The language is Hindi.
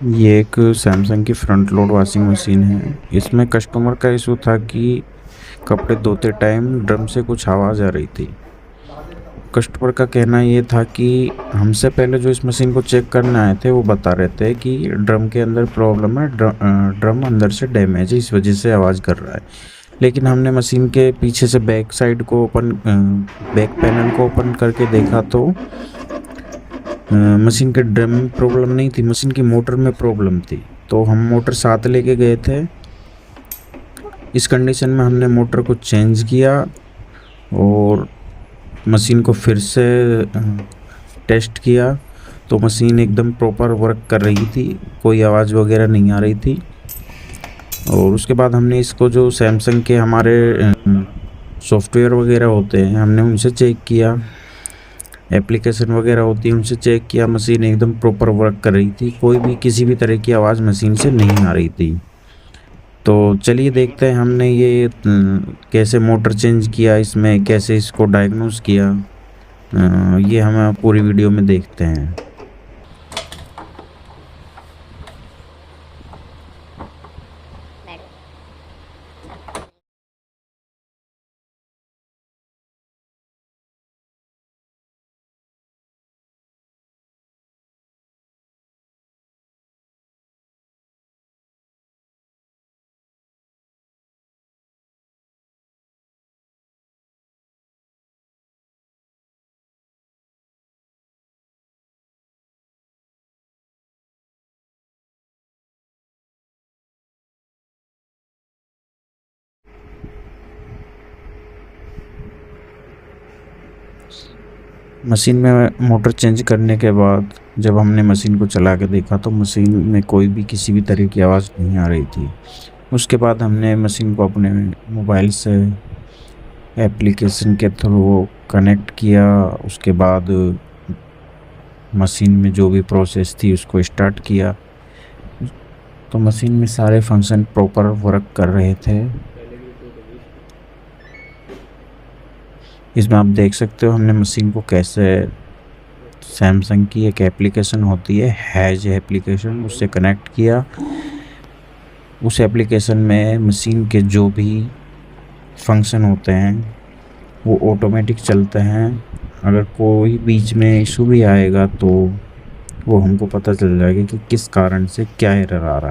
ये एक सैमसंग की फ्रंट लोड वॉशिंग मशीन है। इसमें कस्टमर का इशू था कि कपड़े धोते टाइम ड्रम से कुछ आवाज़ आ रही थी। कस्टमर का कहना ये था कि हमसे पहले जो इस मशीन को चेक करने आए थे वो बता रहे थे कि ड्रम के अंदर प्रॉब्लम है, ड्रम अंदर से डैमेज है, इस वजह से आवाज़ कर रहा है। लेकिन हमने मशीन के पीछे से बैक साइड को बैक पैनल को ओपन करके देखा तो मशीन के ड्रम में प्रॉब्लम नहीं थी, मशीन की मोटर में प्रॉब्लम थी। तो हम मोटर साथ लेके गए थे। इस कंडीशन में हमने मोटर को चेंज किया और मशीन को फिर से टेस्ट किया तो मशीन एकदम प्रॉपर वर्क कर रही थी, कोई आवाज़ वगैरह नहीं आ रही थी। और उसके बाद हमने इसको जो सैमसंग के हमारे सॉफ्टवेयर वगैरह होते हैं हमने उनसे चेक किया, एप्लीकेशन वगैरह होती है उनसे चेक किया। मशीन एकदम प्रॉपर वर्क कर रही थी, कोई भी किसी भी तरह की आवाज़ मशीन से नहीं आ रही थी। तो चलिए देखते हैं हमने ये कैसे मोटर चेंज किया, इसमें कैसे इसको डायग्नोस किया, ये हम पूरी वीडियो में देखते हैं। मशीन में मोटर चेंज करने के बाद जब हमने मशीन को चला के देखा तो मशीन में कोई भी किसी भी तरह की आवाज़ नहीं आ रही थी। उसके बाद हमने मशीन को अपने मोबाइल से एप्लीकेशन के थ्रू कनेक्ट किया। उसके बाद मशीन में जो भी प्रोसेस थी उसको स्टार्ट किया तो मशीन में सारे फंक्शन प्रॉपर वर्क कर रहे थे। इसमें आप देख सकते हो हमने मशीन को कैसे सैमसंग की एक एप्लीकेशन होती है हैज एप्लीकेशन, उससे कनेक्ट किया। उस एप्लीकेशन में मशीन के जो भी फंक्शन होते हैं वो ऑटोमेटिक चलते हैं। अगर कोई बीच में इशू भी आएगा तो वो हमको पता चल जाएगा कि किस कारण से क्या एरर आ रहा है।